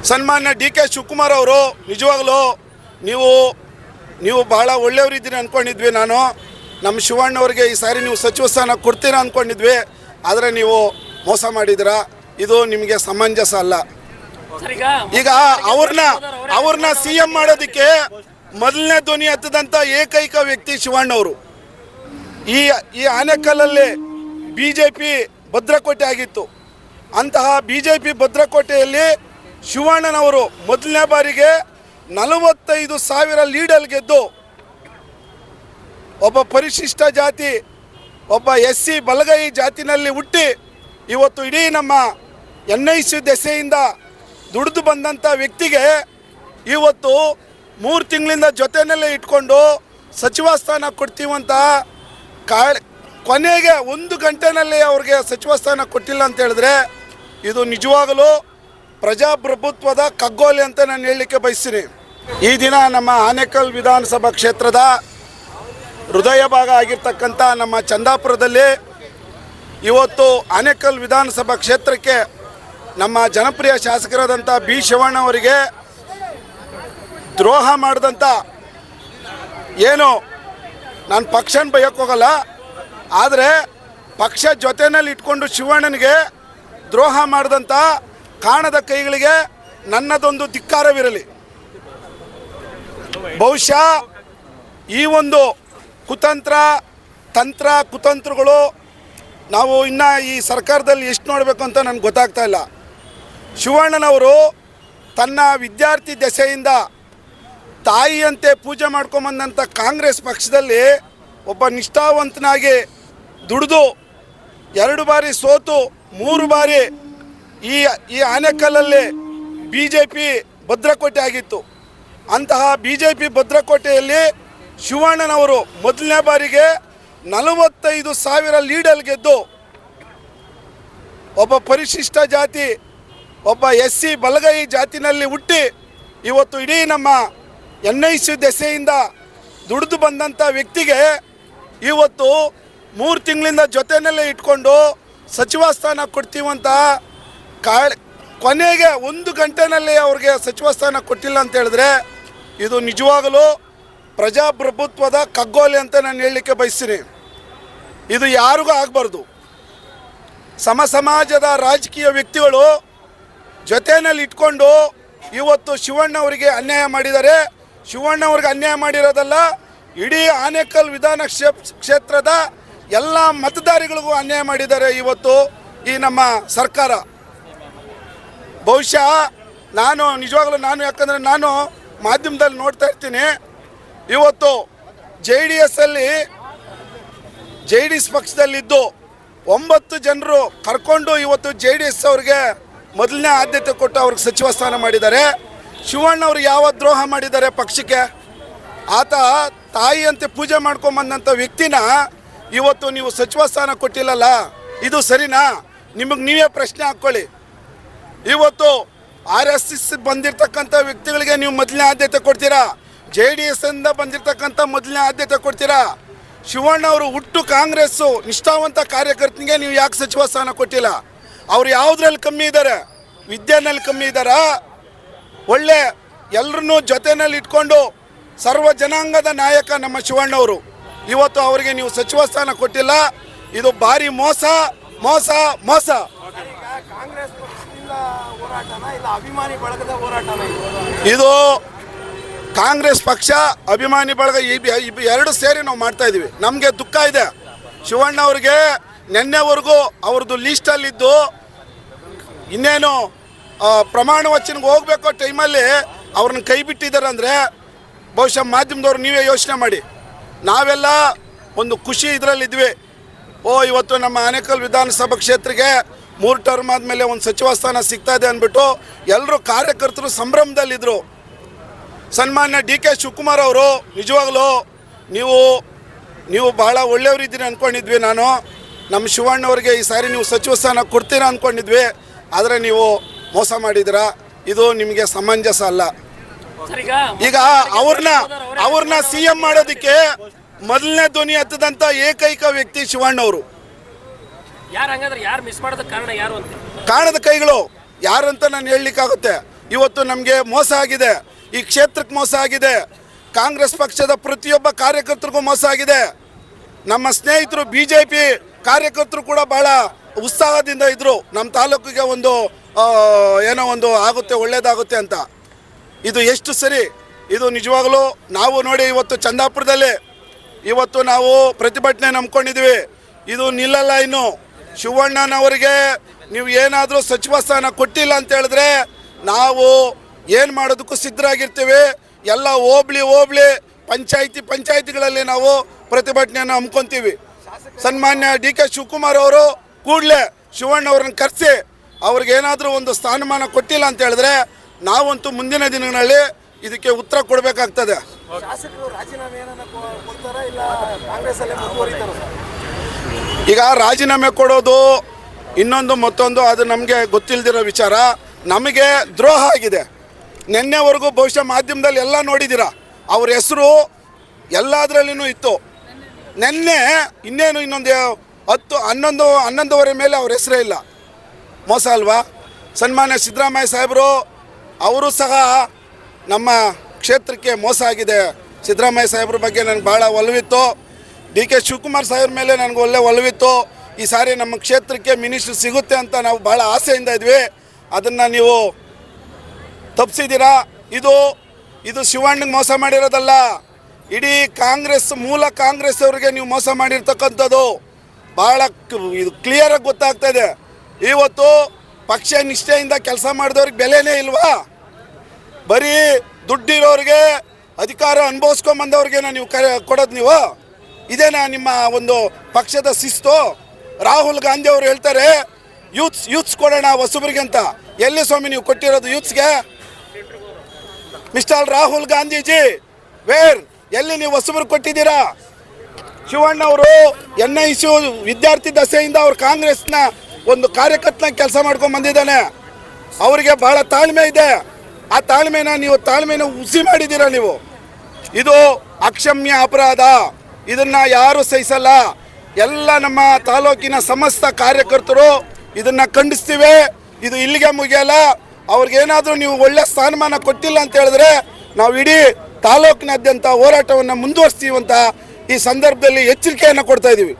ಸನ್ಮಾನ್ಯ D K Shivakumar ಅವರು ನಿಜವಾಗ್ಲೂ ನೀವು ಬಹಳ ಒಳ್ಳೆಯವರಿದ್ದೀರಿ ಅಂದ್ಕೊಂಡಿದ್ವಿ. ನಾನು ನಮ್ಮ ಶಿವಣ್ಣವ್ರಿಗೆ ಈ ಸಾರಿ ನೀವು ಸಚಿವ ಸ್ಥಾನ ಕೊಡ್ತೀರಾ ಅಂದ್ಕೊಂಡಿದ್ವಿ. ಆದರೆ ನೀವು ಮೋಸ ಮಾಡಿದ್ದೀರಾ. ಇದು ನಿಮಗೆ ಸಮಂಜಸ ಅಲ್ಲ. ಈಗ ಅವ್ರನ್ನ ಸಿ ಎಂ ಮಾಡೋದಕ್ಕೆ ಮೊದಲನೇ ಧ್ವನಿ ಎತ್ತದಂಥ ಏಕೈಕ ವ್ಯಕ್ತಿ ಶಿವಣ್ಣವರು. ಈ ಆನೆಕಲ್ಲಲ್ಲಿ BJP ಭದ್ರಕೋಟೆ ಆಗಿತ್ತು. ಅಂತಹ BJP ಭದ್ರಕೋಟೆಯಲ್ಲಿ ಶಿವಣ್ಣನವರು ಮೊದಲನೇ ಬಾರಿಗೆ 45,000 ಲೀಡಲ್ ಗೆದ್ದು ಒಬ್ಬ ಪರಿಶಿಷ್ಟ ಜಾತಿ, ಒಬ್ಬ SC ಬಲಗೈ ಜಾತಿನಲ್ಲಿ ಹುಟ್ಟಿ ಇವತ್ತು ಇಡೀ ನಮ್ಮ NIC ದೆಸೆಯಿಂದ ದುಡಿದು ಬಂದಂಥ ವ್ಯಕ್ತಿಗೆ ಇವತ್ತು 3 ತಿಂಗಳಿಂದ ಜೊತೆಯಲ್ಲೇ ಇಟ್ಕೊಂಡು ಸಚಿವ ಸ್ಥಾನ ಕೊಡ್ತೀವಂತ ಕೊನೆಗೆ 1 ಗಂಟೆನಲ್ಲಿ ಅವ್ರಿಗೆ ಸಚಿವ ಸ್ಥಾನ ಕೊಟ್ಟಿಲ್ಲ ಅಂತ ಹೇಳಿದ್ರೆ ಇದು ನಿಜವಾಗಲೂ ಪ್ರಜಾಪ್ರಭುತ್ವದ ಕಗ್ಗೋಲೆ ಅಂತ ನಾನು ಹೇಳಲಿಕ್ಕೆ ಬಯಸ್ತೀನಿ. ಈ ದಿನ ನಮ್ಮ ಆನೇಕಲ್ ವಿಧಾನಸಭಾ ಕ್ಷೇತ್ರದ ಹೃದಯ ಭಾಗ ಆಗಿರ್ತಕ್ಕಂಥ ನಮ್ಮ ಚಂದಾಪುರದಲ್ಲಿ ಇವತ್ತು ಆನೇಕಲ್ ವಿಧಾನಸಭಾ ಕ್ಷೇತ್ರಕ್ಕೆ ನಮ್ಮ ಜನಪ್ರಿಯ ಶಾಸಕರಾದಂಥ ಬಿ ಶಿವಣ್ಣವರಿಗೆ ದ್ರೋಹ ಮಾಡಿದಂಥ, ಏನು ನಾನು ಪಕ್ಷನ ಬಯಕೋಗಲ್ಲ, ಆದರೆ ಪಕ್ಷ ಜೊತೆಯಲ್ಲಿ ಇಟ್ಕೊಂಡು ಶಿವಣ್ಣನಿಗೆ ದ್ರೋಹ ಮಾಡಿದಂಥ ಕಾಣದ ಕೈಗಳಿಗೆ ನನ್ನದೊಂದು ಧಿಕ್ಕಾರವಿರಲಿ. ಬಹುಶಃ ಈ ಒಂದು ಕುತಂತ್ರಗಳು ನಾವು ಇನ್ನು ಈ ಸರ್ಕಾರದಲ್ಲಿ ಎಷ್ಟು ನೋಡಬೇಕು ಅಂತ ನನಗೆ ಗೊತ್ತಾಗ್ತಾ ಇಲ್ಲ. ಶಿವಣ್ಣನವರು ತನ್ನ ವಿದ್ಯಾರ್ಥಿ ದೆಸೆಯಿಂದ ತಾಯಿಯಂತೆ ಪೂಜೆ ಮಾಡ್ಕೊಂಬಂದಂಥ ಕಾಂಗ್ರೆಸ್ ಪಕ್ಷದಲ್ಲಿ ಒಬ್ಬ ನಿಷ್ಠಾವಂತನಾಗಿ ದುಡಿದು 2 ಬಾರಿ ಸೋತು 3 ಬಾರಿ ಈ ಆನೆಕಲ್ಲಲ್ಲಿ BJP ಭದ್ರಕೋಟೆ ಆಗಿತ್ತು. ಅಂತಹ BJP ಭದ್ರಕೋಟೆಯಲ್ಲಿ ಶಿವಣ್ಣನವರು ಮೊದಲನೇ ಬಾರಿಗೆ 45,000 ಲೀಡಲ್ ಗೆದ್ದು ಒಬ್ಬ ಪರಿಶಿಷ್ಟ ಜಾತಿ, ಒಬ್ಬ SC ಬಲಗೈ ಜಾತಿನಲ್ಲಿ ಹುಟ್ಟಿ ಇವತ್ತು ಇಡೀ ನಮ್ಮ NIC ದೆಸೆಯಿಂದ ದುಡಿದು ಬಂದಂಥ ವ್ಯಕ್ತಿಗೆ ಇವತ್ತು 3 ತಿಂಗಳಿಂದ ಜೊತೆಯಲ್ಲೇ ಇಟ್ಕೊಂಡು ಸಚಿವ ಸ್ಥಾನ ಕೊಡ್ತೀವಂತ ಕೊನೆಗೆ 1 ಗಂಟೆನಲ್ಲಿ ಅವ್ರಿಗೆ ಸಚಿವ ಸ್ಥಾನ ಕೊಟ್ಟಿಲ್ಲ ಅಂತ ಹೇಳಿದ್ರೆ ಇದು ನಿಜವಾಗಲೂ ಪ್ರಜಾಪ್ರಭುತ್ವದ ಕಗ್ಗೋಲೆ ಅಂತ ನಾನು ಹೇಳಲಿಕ್ಕೆ ಬಯಸ್ತೀನಿ. ಇದು ಯಾರಿಗೂ ಆಗಬಾರ್ದು. ಸಮಾಜದ ರಾಜಕೀಯ ವ್ಯಕ್ತಿಗಳು ಜೊತೆಯಲ್ಲಿ ಇಟ್ಕೊಂಡು ಇವತ್ತು ಶಿವಣ್ಣವರಿಗೆ ಅನ್ಯಾಯ ಮಾಡಿದ್ದಾರೆ. ಶಿವಣ್ಣವ್ರಿಗೆ ಅನ್ಯಾಯ ಮಾಡಿರೋದಲ್ಲ, ಇಡೀ ಆನೇಕಲ್ ವಿಧಾನ ಕ್ಷೇತ್ರದ ಎಲ್ಲ ಮತದಾರಿಗಳಿಗೂ ಅನ್ಯಾಯ ಮಾಡಿದ್ದಾರೆ ಇವತ್ತು ಈ ನಮ್ಮ ಸರ್ಕಾರ. ಬಹುಶಃ ನಿಜವಾಗ್ಲೂ ಯಾಕಂದರೆ ನಾನು ಮಾಧ್ಯಮದಲ್ಲಿ ನೋಡ್ತಾ ಇರ್ತೀನಿ. ಇವತ್ತು JDS ಪಕ್ಷದಲ್ಲಿದ್ದು 9 ಜನರು ಕರ್ಕೊಂಡು ಇವತ್ತು JDS ಅವ್ರಿಗೆ ಮೊದಲನೇ ಆದ್ಯತೆ ಕೊಟ್ಟು ಅವ್ರಿಗೆ ಸಚಿವ ಸ್ಥಾನ ಮಾಡಿದ್ದಾರೆ. ಶಿವಣ್ಣವ್ರು ಯಾವ ದ್ರೋಹ ಮಾಡಿದ್ದಾರೆ ಪಕ್ಷಕ್ಕೆ? ಆತ ತಾಯಿಯಂತೆ ಪೂಜೆ ಮಾಡ್ಕೊಂಬಂದಂಥ ವ್ಯಕ್ತಿನ ಇವತ್ತು ನೀವು ಸಚಿವ ಸ್ಥಾನ ಕೊಟ್ಟಿಲ್ಲಲ್ಲ, ಇದು ಸರಿನಾ? ನಿಮಗೆ ನೀವೇ ಪ್ರಶ್ನೆ ಹಾಕ್ಕೊಳ್ಳಿ. ಇವತ್ತು RSS ಬಂದಿರತಕ್ಕಂಥ ವ್ಯಕ್ತಿಗಳಿಗೆ ನೀವು ಮೊದಲನೇ ಆದ್ಯತೆ ಕೊಡ್ತೀರಾ, JDS ಇಂದ ಬಂದಿರತಕ್ಕಂಥ ಮೊದಲನೇ ಆದ್ಯತೆ ಕೊಡ್ತೀರಾ. ಶಿವಣ್ಣವರು ಹುಟ್ಟು ಕಾಂಗ್ರೆಸ್ಸು ನಿಷ್ಠಾವಂತ ಕಾರ್ಯಕರ್ತನಿಗೆ ನೀವು ಯಾಕೆ ಸಚಿವ ಸ್ಥಾನ ಕೊಟ್ಟಿಲ್ಲ? ಅವ್ರು ಯಾವುದ್ರಲ್ಲಿ ಕಮ್ಮಿ ಇದ್ದಾರೆ? ವಿದ್ಯೆನಲ್ಲಿ ಕಮ್ಮಿ ಇದ್ದಾರಾ? ಒಳ್ಳೆ ಎಲ್ಲರನ್ನೂ ಜೊತೆಯಲ್ಲಿ ಇಟ್ಕೊಂಡು ಸರ್ವ ಜನಾಂಗದ ನಾಯಕ ನಮ್ಮ ಶಿವಣ್ಣವರು. ಇವತ್ತು ಅವರಿಗೆ ನೀವು ಸಚಿವ ಸ್ಥಾನ ಕೊಟ್ಟಿಲ್ಲ. ಇದು ಭಾರಿ ಮೋಸ. ಇದು ಕಾಂಗ್ರೆಸ್ ಪಕ್ಷ, ಅಭಿಮಾನಿ ಬಳಗ ಎರಡು ಸೇರಿ ನಾವು ಮಾಡ್ತಾ ಇದೀವಿ. ನಮಗೆ ದುಃಖ ಇದೆ. ಶಿವಣ್ಣ ಅವ್ರಿಗೆ ನಿನ್ನೆವರೆಗೂ ಅವ್ರದ್ದು ಲೀಸ್ಟಲ್ಲಿದ್ದು ಇನ್ನೇನು ಪ್ರಮಾಣ ವಚನಕ್ಕೆ ಹೋಗ್ಬೇಕೋ ಟೈಮಲ್ಲಿ ಅವ್ರನ್ನ ಕೈ ಬಿಟ್ಟಿದ್ದಾರೆ ಅಂದರೆ ಬಹುಶಃ ಮಾಧ್ಯಮದವ್ರು ನೀವೇ ಯೋಚನೆ ಮಾಡಿ. ನಾವೆಲ್ಲ ಒಂದು ಖುಷಿ ಇದರಲ್ಲಿದ್ವಿ. ಇವತ್ತು ನಮ್ಮ ಆನೇಕಲ್ ವಿಧಾನಸಭಾ ಕ್ಷೇತ್ರಕ್ಕೆ 3 ಟರ್ಮ್ ಆದಮೇಲೆ ಒಂದು ಸಚಿವ ಸ್ಥಾನ ಸಿಗ್ತಾ ಇದೆ ಅಂದ್ಬಿಟ್ಟು ಎಲ್ಲರೂ ಕಾರ್ಯಕರ್ತರು ಸಂಭ್ರಮದಲ್ಲಿದ್ದರು. ಸನ್ಮಾನ್ಯ ಡಿ ಕೆ ಶಿವಕುಮಾರ್ ಅವರು ನಿಜವಾಗ್ಲೂ ನೀವು ಬಹಳ ಒಳ್ಳೆಯವರಿದ್ದೀರಿ ಅಂದ್ಕೊಂಡಿದ್ವಿ. ನಾನು ನಮ್ಮ ಶಿವಣ್ಣವ್ರಿಗೆ ಈ ಸಾರಿ ನೀವು ಸಚಿವ ಸ್ಥಾನ ಕೊಡ್ತೀರಾ ಅಂದ್ಕೊಂಡಿದ್ವಿ. ಆದರೆ ನೀವು ಮೋಸ ಮಾಡಿದ್ದೀರಾ. ಇದು ನಿಮಗೆ ಸಮಂಜಸ ಅಲ್ಲ. ಈಗ ಅವ್ರನ್ನ CM ಮಾಡೋದಕ್ಕೆ ಮೊದಲನೇ ಧ್ವನಿ ಎತ್ತದಂಥ ಏಕೈಕ ವ್ಯಕ್ತಿ ಶಿವಣ್ಣವರು. ಕಾಣದ ಕೈಗಳು ಯಾರಂತ ನಾನು ಹೇಳಲಿಕ್ಕಾಗುತ್ತೆ. ಇವತ್ತು ನಮಗೆ ಮೋಸ ಆಗಿದೆ, ಈ ಕ್ಷೇತ್ರಕ್ಕೆ ಮೋಸ ಆಗಿದೆ, ಕಾಂಗ್ರೆಸ್ ಪಕ್ಷದ ಪ್ರತಿಯೊಬ್ಬ ಕಾರ್ಯಕರ್ತರಿಗೂ ಮೋಸ ಆಗಿದೆ. ನಮ್ಮ ಸ್ನೇಹಿತರು BJP ಕಾರ್ಯಕರ್ತರು ಕೂಡ ಭಾಳ ಉತ್ಸಾಹದಿಂದ ಇದ್ದರು, ನಮ್ಮ ತಾಲೂಕಿಗೆ ಒಂದು ಏನೋ ಒಂದು ಆಗುತ್ತೆ, ಒಳ್ಳೇದಾಗುತ್ತೆ ಅಂತ. ಇದು ಎಷ್ಟು ಸರಿ? ಇದು ನಿಜವಾಗಲೂ ನಾವು ನೋಡಿ ಇವತ್ತು ಚಂದಾಪುರದಲ್ಲಿ ಇವತ್ತು ನಾವು ಪ್ರತಿಭಟನೆ ನಂಬ್ಕೊಂಡಿದ್ದೀವಿ. ಇದು ನಿಲ್ಲಲ್ಲ. ಇನ್ನು ಶಿವಣ್ಣನವರಿಗೆ ನೀವು ಏನಾದರೂ ಸಚಿವ ಸ್ಥಾನ ಕೊಟ್ಟಿಲ್ಲ ಅಂತ ಹೇಳಿದ್ರೆ ನಾವು ಏನು ಮಾಡೋದಕ್ಕೂ ಸಿದ್ಧರಾಗಿರ್ತೀವಿ. ಎಲ್ಲ ಹೋಬ್ಳಿ ಪಂಚಾಯಿತಿಗಳಲ್ಲಿ ನಾವು ಪ್ರತಿಭಟನೆಯನ್ನು ಹಮ್ಮಿಕೊತೀವಿ. ಸನ್ಮಾನ್ಯ DK ಶಿವಕುಮಾರ್ ಅವರು ಕೂಡಲೇ ಶಿವಣ್ಣವ್ರನ್ನ ಕರೆಸಿ ಅವ್ರಿಗೇನಾದರೂ ಒಂದು ಸ್ಥಾನಮಾನ ಕೊಟ್ಟಿಲ್ಲ ಅಂತ ಹೇಳಿದ್ರೆ ನಾವಂತೂ ಮುಂದಿನ ದಿನಗಳಲ್ಲಿ ಇದಕ್ಕೆ ಉತ್ತರ ಕೊಡಬೇಕಾಗ್ತದೆ. ಈಗ ರಾಜೀನಾಮೆ ಕೊಡೋದು ಇನ್ನೊಂದು ಮತ್ತೊಂದು ಅದು ನಮಗೆ ಗೊತ್ತಿಲ್ಲದಿರೋ ವಿಚಾರ. ನಮಗೆ ದ್ರೋಹ ಆಗಿದೆ. ನಿನ್ನೆವರೆಗೂ ಬಹುಶಃ ಮಾಧ್ಯಮದಲ್ಲಿ ಎಲ್ಲ ನೋಡಿದ್ದೀರಾ, ಅವ್ರ ಹೆಸರು ಎಲ್ಲದರಲ್ಲಿನೂ ಇತ್ತು. ನಿನ್ನೆ ಇನ್ನೇನು ಇನ್ನೊಂದು 11 ಮೇಲೆ ಅವ್ರ ಹೆಸರೇ ಇಲ್ಲ. ಮೋಸ ಅಲ್ವಾ? ಸನ್ಮಾನ್ಯ ಸಿದ್ದರಾಮಯ್ಯ ಸಾಹೇಬರು ಅವರು ಸಹ ನಮ್ಮ ಕ್ಷೇತ್ರಕ್ಕೆ ಮೋಸ ಆಗಿದೆ. ಸಿದ್ದರಾಮಯ್ಯ ಸಾಹೇಬ್ರ ಬಗ್ಗೆ ನನಗೆ ಭಾಳ ಒಲವಿತ್ತು. DK ಶಿವಕುಮಾರ್ ಸಾಹೇಬ್ರ ಮೇಲೆ ನನಗೆ ಒಳ್ಳೆ ಒಲವಿತ್ತು. ಈ ಸಾರಿ ನಮ್ಮ ಕ್ಷೇತ್ರಕ್ಕೆ ಮಿನಿಸ್ಟ್ರ್ ಸಿಗುತ್ತೆ ಅಂತ ನಾವು ಭಾಳ ಆಸೆಯಿಂದ ಇದ್ವಿ. ಅದನ್ನು ನೀವು ತಪ್ಪಿಸಿದ್ದೀರಾ. ಇದು ಶಿವಣ್ಣಗೆ ಮೋಸ ಮಾಡಿರೋದಲ್ಲ, ಇಡೀ ಮೂಲ ಕಾಂಗ್ರೆಸ್ ಅವರಿಗೆ ನೀವು ಮೋಸ ಮಾಡಿರ್ತಕ್ಕಂಥದ್ದು ಭಾಳ ಇದು ಕ್ಲಿಯರಾಗಿ ಗೊತ್ತಾಗ್ತಾ ಇದೆ. ಇವತ್ತು ಪಕ್ಷ ನಿಷ್ಠೆಯಿಂದ ಕೆಲಸ ಮಾಡಿದವ್ರಿಗೆ ಬೆಲೆನೇ ಇಲ್ವಾ? ಬರೀ ದುಡ್ಡಿರೋರಿಗೆ, ಅಧಿಕಾರ ಅನುಭವಿಸ್ಕೊಂಬಂದವ್ರಿಗೇನ ನೀವು ಕೊಡೋದು? ನೀವು ಇದೇನಾ ನಿಮ್ಮ ಒಂದು ಪಕ್ಷದ ಶಿಸ್ತು? ರಾಹುಲ್ ಗಾಂಧಿ ಅವರು ಹೇಳ್ತಾರೆ ಯೂತ್ಸ್ ಕೊಡೋಣ ಹೊಸಬರಿಗೆ ಅಂತ. ಎಲ್ಲಿ ಸ್ವಾಮಿ ನೀವು ಕೊಟ್ಟಿರೋದು ಯೂತ್ಸ್ಗೆ? ಮಿಸ್ಟರ್ ರಾಹುಲ್ ಗಾಂಧೀಜಿ ಎಲ್ಲಿ ನೀವು ಹೊಸಬರಿಗೆ ಕೊಟ್ಟಿದ್ದೀರಾ? ಶಿವಣ್ಣ ಅವರು NIC ವಿದ್ಯಾರ್ಥಿ ದಶೆಯಿಂದ ಅವ್ರು ಕಾಂಗ್ರೆಸ್ನ ಒಂದು ಕಾರ್ಯಕರ್ತನ ಕೆಲಸ ಮಾಡ್ಕೊಂಡು ಬಂದಿದ್ದಾನೆ. ಅವರಿಗೆ ಭಾಳ ತಾಳ್ಮೆ ಇದೆ. ಆ ತಾಳ್ಮೆನ ಹುಸಿ ಮಾಡಿದ್ದೀರಾ ನೀವು. ಇದು ಅಕ್ಷಮ್ಯ ಅಪರಾಧ. ಇದನ್ನು ಯಾರು ಸಹಿಸಲ್ಲ. ಎಲ್ಲ ನಮ್ಮ ತಾಲೂಕಿನ ಸಮಸ್ತ ಕಾರ್ಯಕರ್ತರು ಇದನ್ನು ಖಂಡಿಸ್ತೀವಿ. ಇದು ಇಲ್ಲಿಗೆ ಮುಗಿಯಲ್ಲ. ಅವ್ರಿಗೇನಾದರೂ ನೀವು ಒಳ್ಳೆ ಸ್ಥಾನಮಾನ ಕೊಟ್ಟಿಲ್ಲ ಅಂತ ಹೇಳಿದ್ರೆ ನಾವು ಇಡೀ ತಾಲೂಕಿನಾದ್ಯಂತ ಹೋರಾಟವನ್ನು ಮುಂದುವರಿಸ್ತೀವಿ ಅಂತ ಈ ಸಂದರ್ಭದಲ್ಲಿ ಎಚ್ಚರಿಕೆಯನ್ನು ಕೊಡ್ತಾ ಇದ್ದೀವಿ.